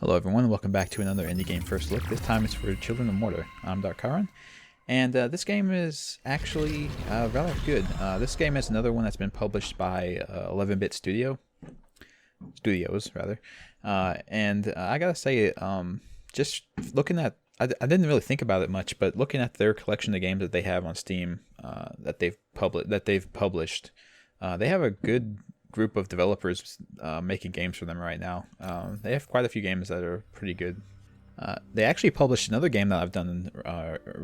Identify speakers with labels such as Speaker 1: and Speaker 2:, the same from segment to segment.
Speaker 1: Hello everyone, and welcome back to another indie game first look. This time it's for Children of Morta. I'm DarkChiron, and this game is actually rather good. This game is another one that's been published by 11-bit Studios, rather. And I gotta say, just looking at, I didn't really think about it much, but looking at their collection of games that they have on Steam, that they've published, they have a good group of developers making games for them right now. They have quite a few games that are pretty good. They actually published another game that I've done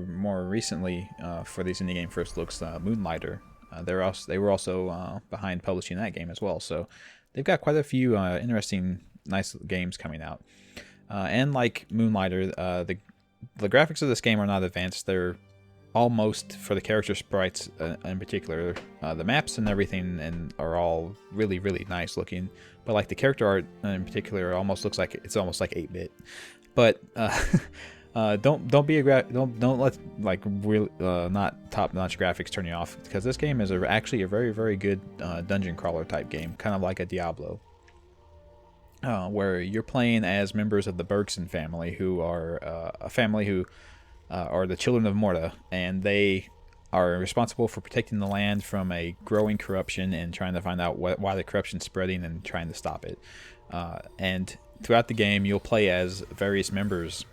Speaker 1: more recently for these indie game first looks, Moonlighter. They were also behind publishing that game as well. So they've got quite a few interesting, nice games coming out. And like Moonlighter, the graphics of this game are not advanced. They're almost, for the character sprites in particular, the maps and everything and are all really nice looking, but like the character art in particular almost looks like it's almost like 8-bit. But don't let like real not top-notch graphics turn you off, because this game is actually a very good dungeon crawler type game, kind of like a Diablo, where you're playing as members of the Bergson family, who are a family who are the Children of Morta, and they are responsible for protecting the land from a growing corruption and trying to find out why the corruption's spreading and trying to stop it. And throughout the game, you'll play as various members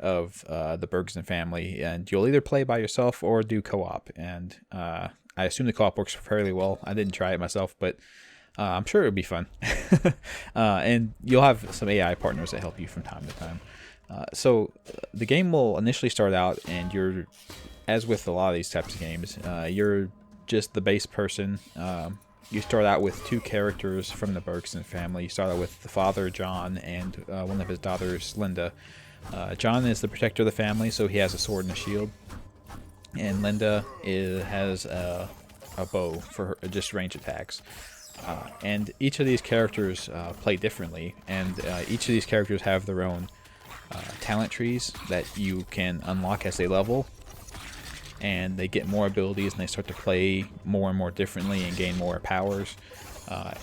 Speaker 1: of the Bergson family, and you'll either play by yourself or do co-op. And I assume the co-op works fairly well. I didn't try it myself, but I'm sure it would be fun. And you'll have some AI partners that help you from time to time. So the game will initially start out, and you're, as with a lot of these types of games, you're just the base person. You start out with two characters from the Bergson family. You start out with the father, John, and one of his daughters, Linda. John is the protector of the family, so he has a sword and a shield. And Linda has a bow for just range attacks. And each of these characters play differently, and each of these characters have their own talent trees that you can unlock as they level, and they get more abilities and they start to play more and more differently and gain more powers,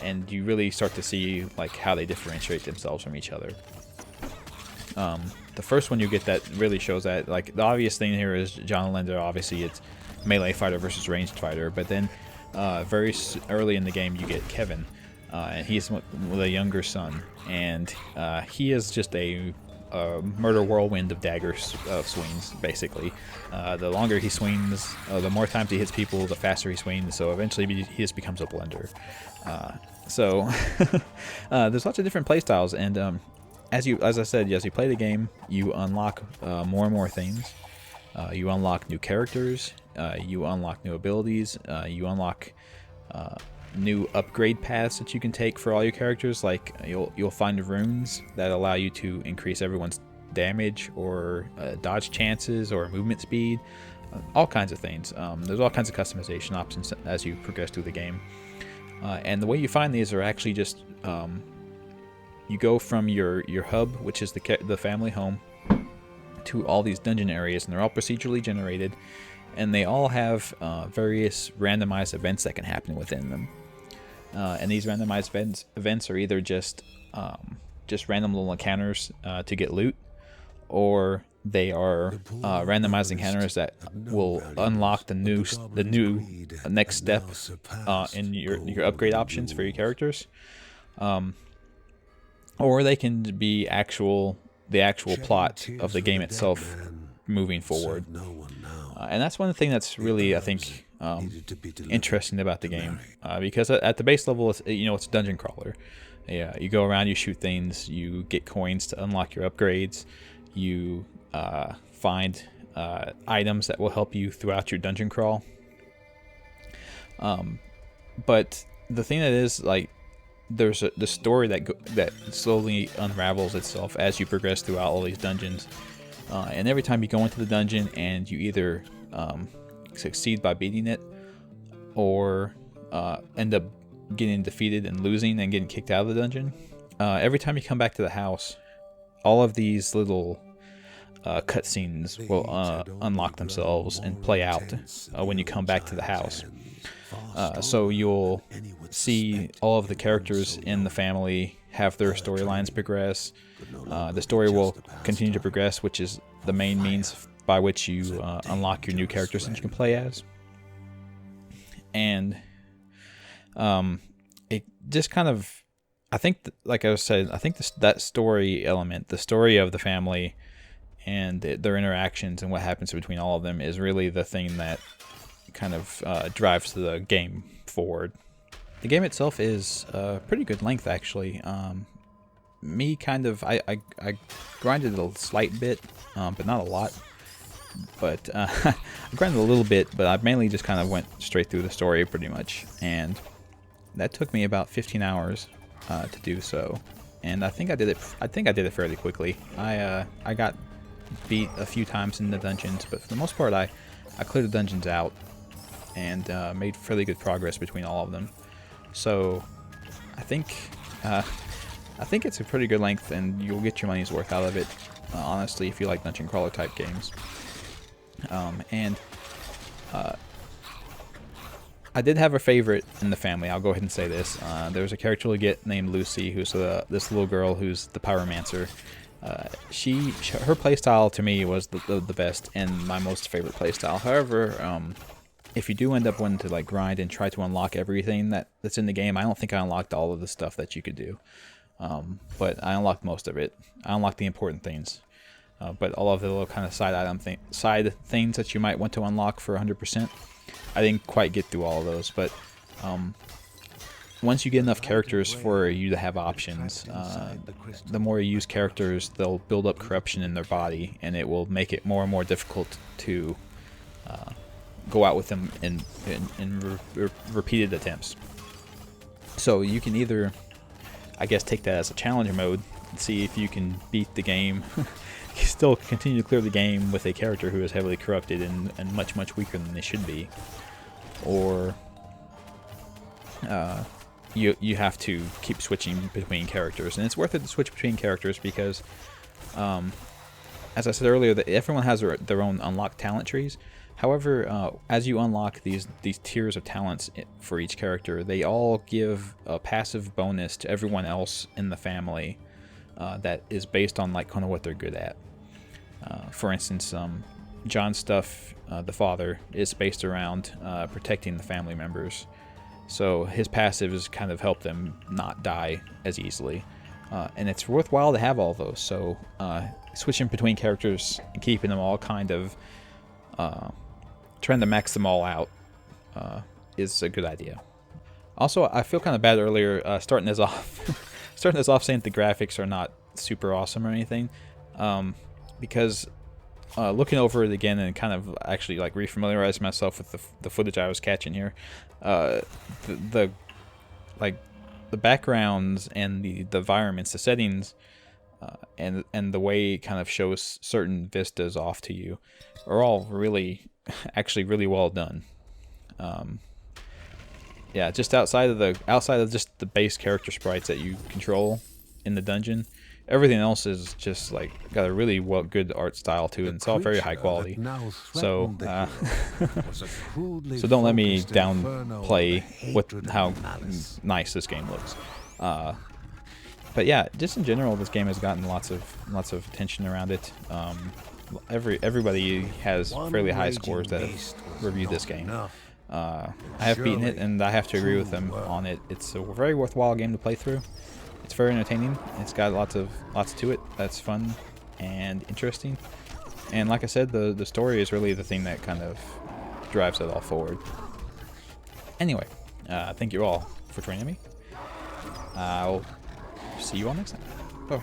Speaker 1: and you really start to see like how they differentiate themselves from each other. The first one you get that really shows that, like, the obvious thing here is John and Linda. Obviously it's melee fighter versus ranged fighter, but then very early in the game you get Kevin, and he's with a younger son, and he is just a murder whirlwind of dagger swings, basically. The longer he swings, the more times he hits people, the faster he swings, so eventually he just becomes a blender. So there's lots of different playstyles, and as I said, as you play the game, you unlock more and more things. You unlock new characters, you unlock new abilities, you unlock new upgrade paths that you can take for all your characters. Like you'll find runes that allow you to increase everyone's damage or dodge chances or movement speed, all kinds of things. There's all kinds of customization options as you progress through the game, and the way you find these are actually just you go from your hub, which is the family home, to all these dungeon areas, and they're all procedurally generated, and they all have various randomized events that can happen within them. And these randomized events are either just random little encounters to get loot, or they are randomized encounters that will unlock the new next step in your upgrade options for your characters, or they can be the actual plot of the game itself moving forward. And that's one thing that's really, I think, interesting about the game, because at the base level, it's a dungeon crawler. Yeah, you go around, you shoot things, you get coins to unlock your upgrades, you find items that will help you throughout your dungeon crawl. But the thing that is, like, there's the story that slowly unravels itself as you progress throughout all these dungeons. And every time you go into the dungeon and you either succeed by beating it, or end up getting defeated and losing and getting kicked out of the dungeon, every time you come back to the house, all of these little cutscenes will unlock themselves and play out when you come back to the house. So you'll see all of the characters in the family have their storylines progress. The story will continue to progress, which is the main means by which you unlock your new characters that you can play as. And it just kind of, I think, like I said, I think that story element, the story of the family and their interactions and what happens between all of them is really the thing that kind of drives the game forward. The game itself is pretty good length, actually. Me kind of, I grinded a slight bit, but not a lot. But I grinded a little bit, but I mainly just kind of went straight through the story pretty much. And that took me about 15 hours to do so. And I think I did it fairly quickly. I got beat a few times in the dungeons, but for the most part I cleared the dungeons out and made fairly good progress between all of them. So I think it's a pretty good length, and you'll get your money's worth out of it, honestly, if you like dungeon crawler type games. I did have a favorite in the family. I'll go ahead and say this. There was a character we get named Lucy, who's this little girl who's the pyromancer. Her playstyle to me was the best and my most favorite playstyle. However, if you do end up wanting to like grind and try to unlock everything that's in the game, I don't think I unlocked all of the stuff that you could do. But I unlocked most of it. I unlocked the important things. But all of the little kind of side things that you might want to unlock for 100%, I didn't quite get through all of those. But once you get enough characters for you to have options, the more you use characters, they'll build up corruption in their body, and it will make it more and more difficult to go out with them in repeated attempts. So you can either, I guess, take that as a challenge mode and see if you can beat the game. You still continue to clear the game with a character who is heavily corrupted and much weaker than they should be, or you have to keep switching between characters. And it's worth it to switch between characters because, as I said earlier, that everyone has their own unlocked talent trees. However, as you unlock these tiers of talents for each character, they all give a passive bonus to everyone else in the family that is based on like kind of what they're good at. For instance, John's stuff, the father, is based around protecting the family members. So his passives kind of help them not die as easily. And it's worthwhile to have all those. So switching between characters and keeping them all kind of trying to max them all out is a good idea. Also, I feel kind of bad earlier starting this off saying the graphics are not super awesome or anything, because looking over it again and kind of actually like refamiliarizing myself with the footage I was catching here, the backgrounds and the environments, the settings, and the way it kind of shows certain vistas off to you are all really well done. Yeah, just outside of just the base character sprites that you control in the dungeon, everything else is just like got a really good art style to it, and it's all very high quality. So so don't let me downplay how nice this game looks. But yeah, just in general, this game has gotten lots of attention around it. Everybody has fairly high scores that have reviewed this game. I have beaten it, and I have to agree with them on it. It's a very worthwhile game to play through. It's very entertaining. It's got lots to it that's fun and interesting. And like I said, the story is really the thing that kind of drives it all forward. Anyway, thank you all for joining me. I'll see you all next time. Bye.